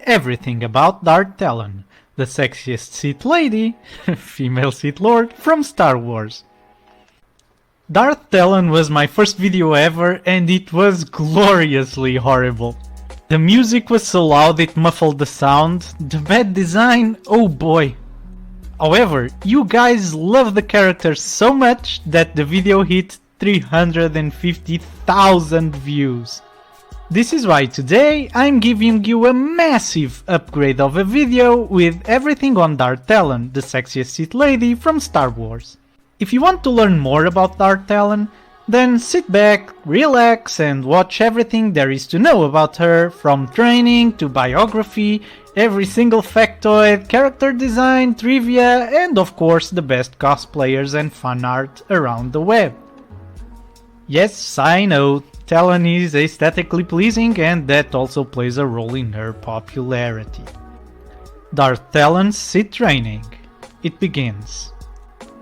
everything about Darth Talon, the sexiest Sith Lady, female Sith Lord from Star Wars. Darth Talon was my first video ever and it was gloriously horrible. The music was so loud it muffled the sound, the bad design, oh boy. However, you guys love the character so much that the video hit 350,000 views. This is why today I'm giving you a massive upgrade of a video with everything on Darth Talon, the sexiest Sith Lady from Star Wars. If you want to learn more about Darth Talon, then sit back, relax and watch everything there is to know about her, from training to biography, every single factoid, character design, trivia and of course the best cosplayers and fan art around the web. Yes, I know, Talon is aesthetically pleasing and that also plays a role in her popularity. Darth Talon's Sith training. It begins.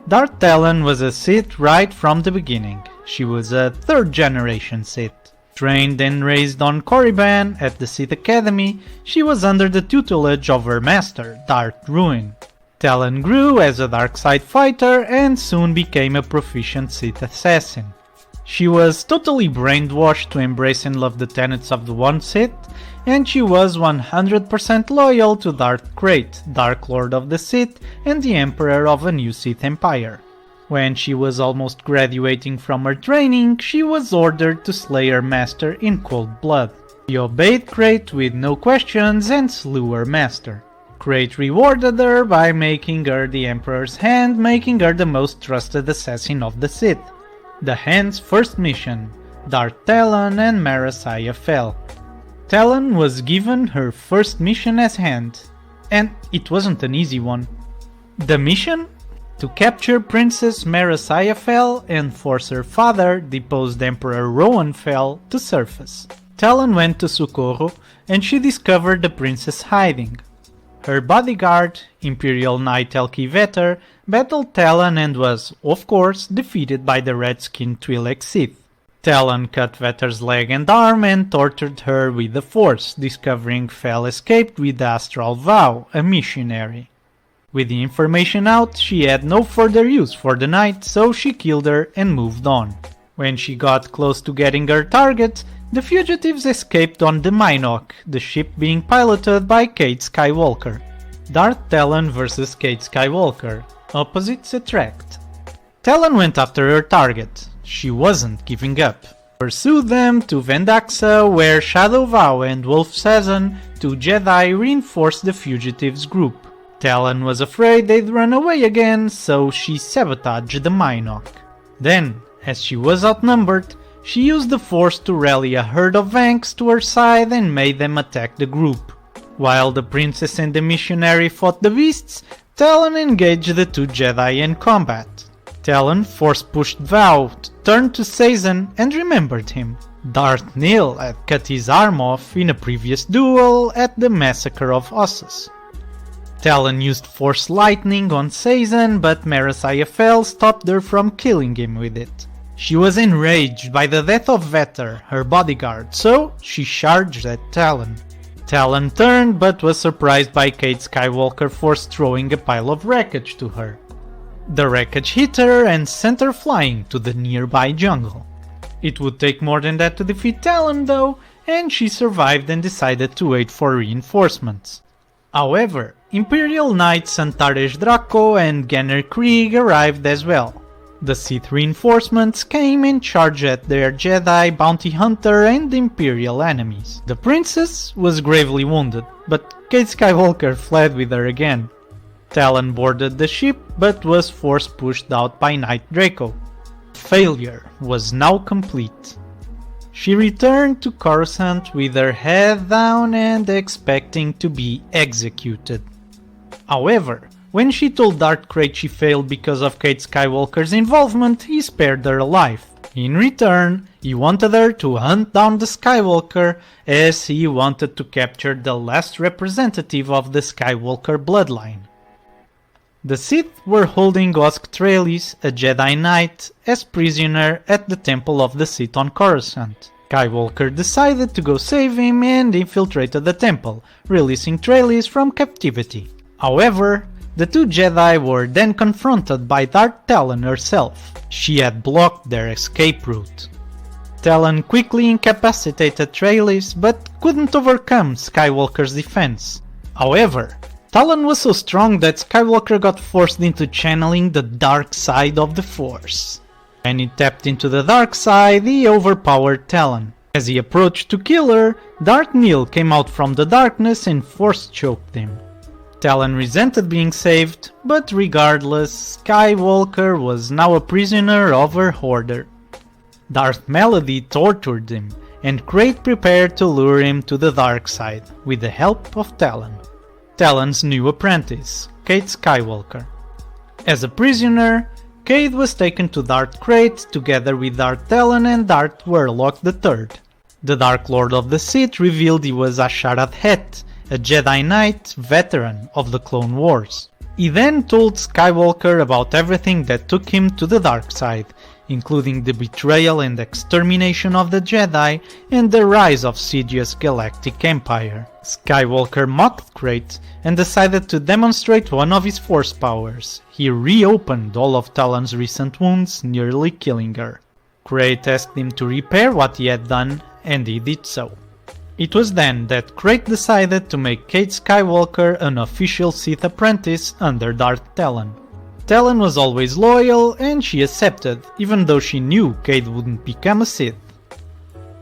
Darth Talon was a Sith right from the beginning. She was a third generation Sith. Trained and raised on Korriban at the Sith Academy, she was under the tutelage of her master, Darth Ruin. Talon grew as a dark side fighter and soon became a proficient Sith assassin. She was totally brainwashed to embrace and love the tenets of the One Sith, and she was 100% loyal to Darth Krayt, Dark Lord of the Sith and the Emperor of a new Sith Empire. When she was almost graduating from her training, she was ordered to slay her master in cold blood. She obeyed Krayt with no questions and slew her master. Krayt rewarded her by making her the Emperor's hand, making her the most trusted assassin of the Sith. The Hand's first mission, Darth Talon and Marasiah fell. Talon was given her first mission as Hand, and it wasn't an easy one. The mission? To capture Princess Marasiah Fel and force her father, deposed Emperor Rowan Fel, to surface. Talon went to Socorro and she discovered the princess hiding. Her bodyguard, Imperial Knight Elki Vetter, battled Talon and was, of course, defeated by the red-skinned Twi'lek Sith. Talon cut Vetter's leg and arm and tortured her with the Force, discovering Fel escaped with the Astral Vow, a missionary. With the information out, she had no further use for the knight, so she killed her and moved on. When she got close to getting her target, the fugitives escaped on the Mynock, the ship being piloted by Cade Skywalker. Darth Talon vs Cade Skywalker. Opposites attract. Talon went after her target. She wasn't giving up. Pursued them to Vendaxa, where Shadow Vow and Wolf Sazon, two Jedi, reinforced the fugitives' group. Talon was afraid they'd run away again, so she sabotaged the Mynock. Then, as she was outnumbered, she used the Force to rally a herd of Vanks to her side and made them attack the group. While the princess and the missionary fought the beasts, Talon engaged the two Jedi in combat. Talon force-pushed Vow, turned to Sazon and remembered him. Darth Nihil had cut his arm off in a previous duel at the Massacre of Ossus. Talon used Force Lightning on Sazon, but Marasiah Fel stopped her from killing him with it. She was enraged by the death of Vetter, her bodyguard, so she charged at Talon. Talon turned but was surprised by Cade Skywalker Force throwing a pile of wreckage to her. The wreckage hit her and sent her flying to the nearby jungle. It would take more than that to defeat Talon though, and she survived and decided to wait for reinforcements. However, Imperial Knights Antares Draco and Ganner Krieg arrived as well. The Sith reinforcements came and charged at their Jedi, Bounty Hunter and Imperial enemies. The princess was gravely wounded, but Cade Skywalker fled with her again. Talon boarded the ship but was force pushed out by Knight Draco. Failure was now complete. She returned to Coruscant with her head down and expecting to be executed. However, when she told Darth Krayt she failed because of Cade Skywalker's involvement, he spared her alive. In return, he wanted her to hunt down the Skywalker, as he wanted to capture the last representative of the Skywalker bloodline. The Sith were holding Osk Trailis, a Jedi Knight, as prisoner at the Temple of the Sith on Coruscant. Skywalker decided to go save him and infiltrated the temple, releasing Trailis from captivity. However, the two Jedi were then confronted by Darth Talon herself. She had blocked their escape route. Talon quickly incapacitated Trailis but couldn't overcome Skywalker's defense. However, Talon was so strong that Skywalker got forced into channeling the dark side of the Force. When he tapped into the dark side, he overpowered Talon. As he approached to kill her, Darth Nihil came out from the darkness and force choked him. Talon resented being saved, but regardless, Skywalker was now a prisoner of her order. Darth Melody tortured him, and Krayt prepared to lure him to the dark side, with the help of Talon. Talon's new apprentice, Cade Skywalker. As a prisoner, Cade was taken to Darth Krayt together with Darth Talon and Darth Warlock III. The Dark Lord of the Sith revealed he was Asharad Het, a Jedi Knight veteran of the Clone Wars. He then told Skywalker about everything that took him to the dark side, including the betrayal and extermination of the Jedi and the rise of Sidious's galactic empire. Skywalker mocked Krayt and decided to demonstrate one of his force powers. He reopened all of Talon's recent wounds, nearly killing her. Krayt asked him to repair what he had done, and he did so. It was then that Krayt decided to make Cade Skywalker an official Sith apprentice under Darth Talon. Talon was always loyal and she accepted, even though she knew Cade wouldn't become a Sith.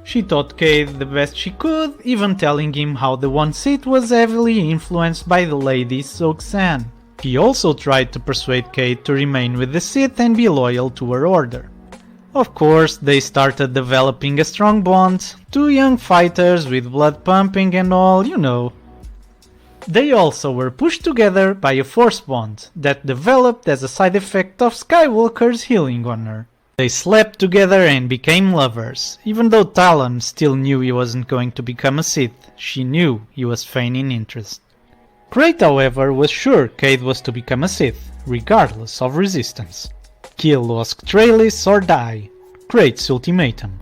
She taught Cade the best she could, even telling him how the One Sith was heavily influenced by the Lady Soxan. She also tried to persuade Cade to remain with the Sith and be loyal to her order. Of course, they started developing a strong bond, two young fighters with blood pumping and all, you know. They also were pushed together by a force bond that developed as a side effect of Skywalker's healing on her. They slept together and became lovers. Even though Talon still knew he wasn't going to become a Sith, she knew he was feigning interest. Krayt, however, was sure Cade was to become a Sith, regardless of resistance. Kill Osk Trailis or die. Krayt's ultimatum.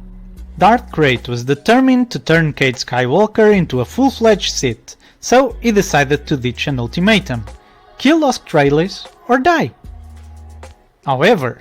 Darth Krayt was determined to turn Cade Skywalker into a full-fledged Sith, so he decided to ditch an ultimatum. Kill Osk Trailis or die. However,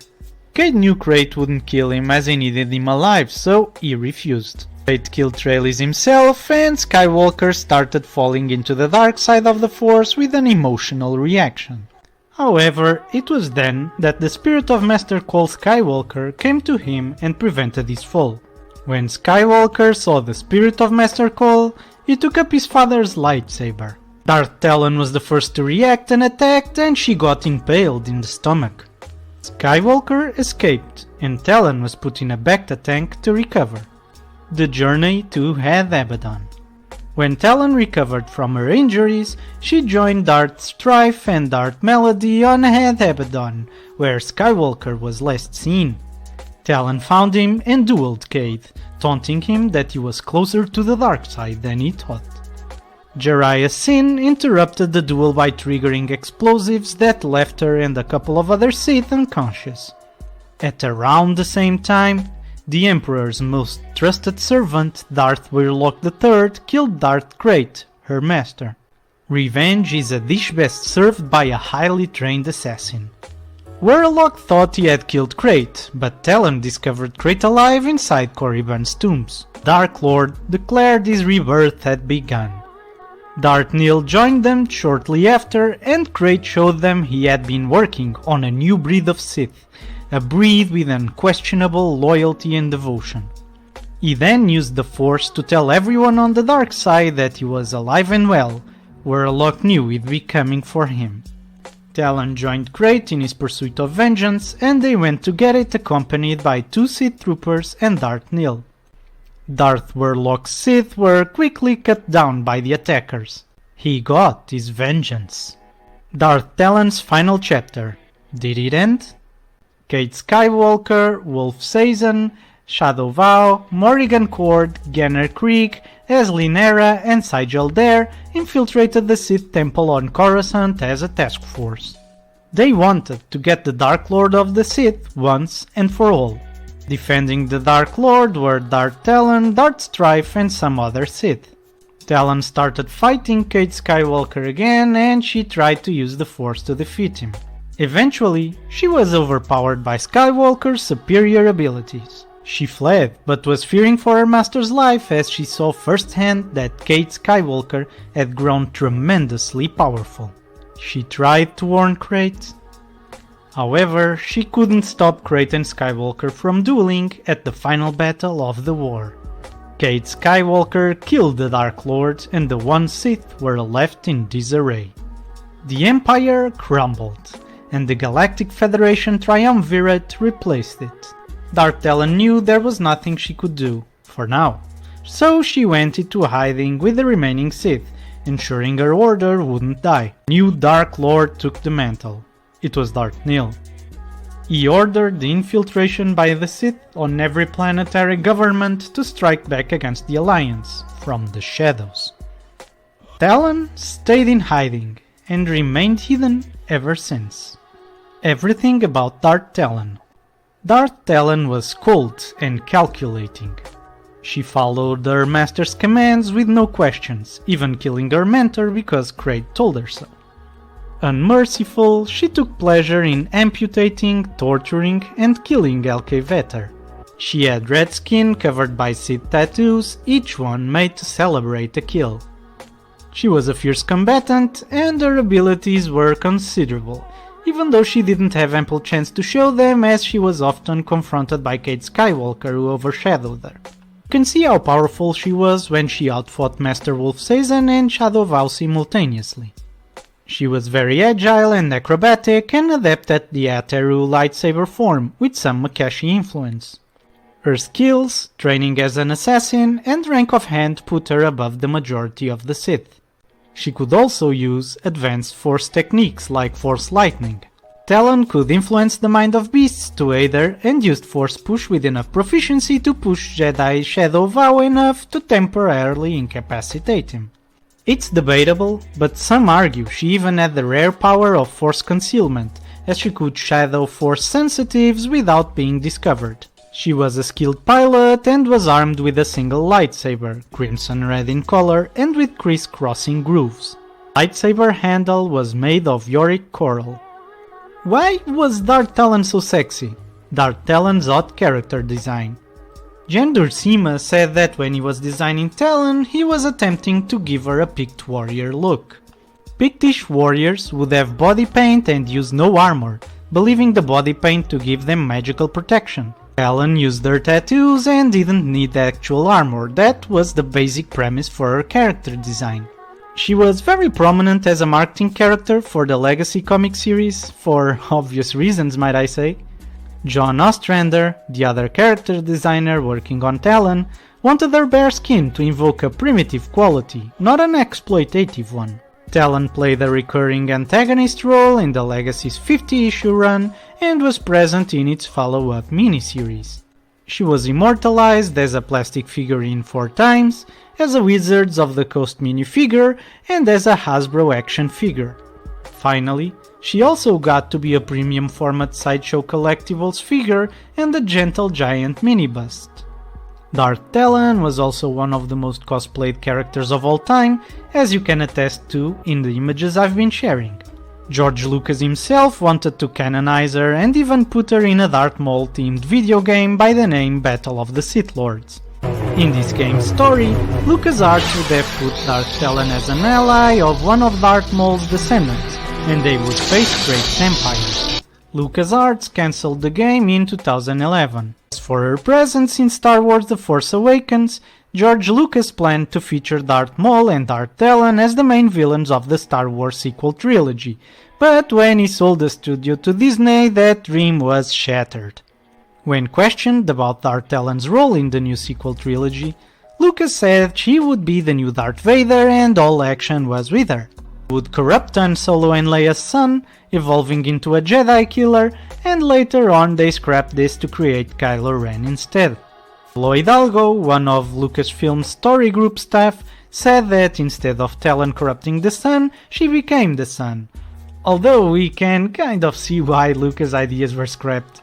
Cade knew Krayt wouldn't kill him as he needed him alive, so he refused. Krayt killed Trailis himself, and Skywalker started falling into the dark side of the Force with an emotional reaction. However, it was then that the spirit of Master Cole Skywalker came to him and prevented his fall. When Skywalker saw the spirit of Master Cole, he took up his father's lightsaber. Darth Talon was the first to react and attacked, and she got impaled in the stomach. Skywalker escaped, and Talon was put in a Bacta tank to recover. The journey to Had Abaddon. When Talon recovered from her injuries, she joined Darth Strife and Darth Melody on Had Abaddon, where Skywalker was last seen. Talon found him and dueled Cade, taunting him that he was closer to the dark side than he thought. Jariah Sin interrupted the duel by triggering explosives that left her and a couple of other Sith unconscious. At around the same time, the Emperor's most trusted servant, Darth Warlock III, killed Darth Krayt, her master. Revenge is a dish best served by a highly trained assassin. Warlock thought he had killed Krayt, but Talon discovered Krayt alive inside Korriban's tombs. Dark Lord declared his rebirth had begun. Darth Nihil joined them shortly after, and Krayt showed them he had been working on a new breed of Sith, a breed with unquestionable loyalty and devotion. He then used the Force to tell everyone on the dark side that he was alive and well. Warlock knew he'd be coming for him. Talon joined Krayt in his pursuit of vengeance, and they went to get it accompanied by two Sith troopers and Darth Nihil. Darth Warlock's Sith were quickly cut down by the attackers. He got his vengeance. Darth Talon's final chapter. Did it end? Cade Skywalker, Wolf Sazon, Shadow Vow, Morrigan Cord, Ganner Creek, Asli Nera and Sigel Dare infiltrated the Sith Temple on Coruscant as a task force. They wanted to get the Dark Lord of the Sith once and for all. Defending the Dark Lord were Darth Talon, Darth Strife and some other Sith. Talon started fighting Cade Skywalker again and she tried to use the Force to defeat him. Eventually, she was overpowered by Skywalker's superior abilities. She fled, but was fearing for her master's life as she saw firsthand that Cade Skywalker had grown tremendously powerful. She tried to warn Krayt. However, she couldn't stop Krayt and Skywalker from dueling at the final battle of the war. Cade Skywalker killed the Dark Lord and the one Sith were left in disarray. The Empire crumbled, and the Galactic Federation Triumvirate replaced it. Darth Talon knew there was nothing she could do, for now, so she went into hiding with the remaining Sith, ensuring her order wouldn't die. New Dark Lord took the mantle. It was Darth Nihil. He ordered the infiltration by the Sith on every planetary government to strike back against the Alliance, from the shadows. Talon stayed in hiding, and remained hidden ever since. Everything about Darth Talon. Darth Talon was cold and calculating. She followed her master's commands with no questions, even killing her mentor because Krayt told her so. Unmerciful, she took pleasure in amputating, torturing and killing LK Vetter. She had red skin covered by Sith tattoos, each one made to celebrate a kill. She was a fierce combatant and her abilities were considerable, even though she didn't have ample chance to show them as she was often confronted by Cade Skywalker who overshadowed her. You can see how powerful she was when she outfought Master Wolf Sazan and Shadow Vow simultaneously. She was very agile and acrobatic and adept at the Ateru lightsaber form with some Makashi influence. Her skills, training as an assassin and rank of hand put her above the majority of the Sith. She could also use advanced Force techniques like Force Lightning. Talon could influence the mind of beasts to aid her and used Force Push with enough proficiency to push Jedi Shadow Vow enough to temporarily incapacitate him. It's debatable, but some argue she even had the rare power of Force Concealment, as she could shadow Force sensitives without being discovered. She was a skilled pilot and was armed with a single lightsaber, crimson red in color and with criss-crossing grooves. Lightsaber handle was made of Yorick coral. Why was Darth Talon so sexy? Darth Talon's odd character design. Jen Dursima said that when he was designing Talon, he was attempting to give her a Pict warrior look. Pictish warriors would have body paint and use no armor, believing the body paint to give them magical protection. Talon used her tattoos and didn't need actual armor, that was the basic premise for her character design. She was very prominent as a marketing character for the Legacy comic series, for obvious reasons might I say. John Ostrander, the other character designer working on Talon, wanted her bare skin to invoke a primitive quality, not an exploitative one. Talon played a recurring antagonist role in the Legacy's 50-issue run and was present in its follow-up miniseries. She was immortalized as a plastic figurine 4 times, as a Wizards of the Coast minifigure and as a Hasbro action figure. Finally, she also got to be a premium format Sideshow Collectibles figure and a Gentle Giant mini-bust. Darth Talon was also one of the most cosplayed characters of all time, as you can attest to in the images I've been sharing. George Lucas himself wanted to canonize her and even put her in a Darth Maul themed video game by the name Battle of the Sith Lords. In this game's story, LucasArts would have put Darth Talon as an ally of one of Darth Maul's descendants, and they would face Krayt's empire. LucasArts cancelled the game in 2011. As for her presence in Star Wars The Force Awakens, George Lucas planned to feature Darth Maul and Darth Talon as the main villains of the Star Wars sequel trilogy, but when he sold the studio to Disney, that dream was shattered. When questioned about Darth Talon's role in the new sequel trilogy, Lucas said she would be the new Darth Vader and all action was with her. Would corrupt Han Solo and Leia's son, evolving into a Jedi killer, and later on they scrapped this to create Kylo Ren instead. Lloyd Hidalgo, one of Lucasfilm's story group staff, said that instead of Talon corrupting the son, she became the son. Although we can kind of see why Lucas' ideas were scrapped.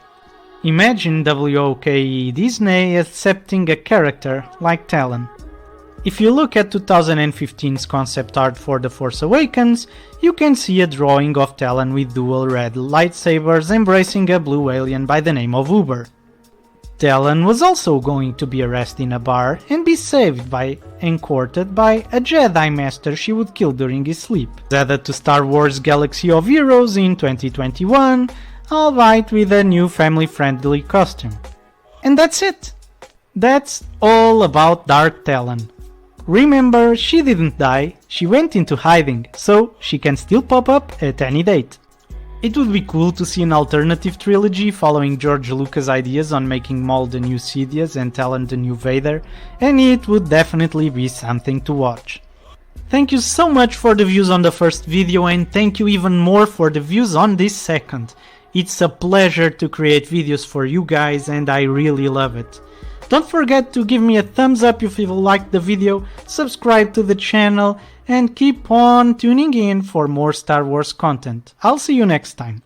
Imagine WOKE Disney accepting a character like Talon. If you look at 2015's concept art for The Force Awakens, you can see a drawing of Talon with dual red lightsabers embracing a blue alien by the name of Uber. Talon was also going to be arrested in a bar and be saved by and courted by a Jedi Master she would kill during his sleep. Added to Star Wars Galaxy of Heroes in 2021, albeit with a new family-friendly costume. And that's it! That's all about Darth Talon. Remember, she didn't die, she went into hiding, so she can still pop up at any date. It would be cool to see an alternative trilogy following George Lucas' ideas on making Maul the new Sidious and Talon the new Vader, and it would definitely be something to watch. Thank you so much for the views on the first video, and thank you even more for the views on this second. It's a pleasure to create videos for you guys and I really love it. Don't forget to give me a thumbs up if you liked the video, subscribe to the channel, and keep on tuning in for more Star Wars content. I'll see you next time.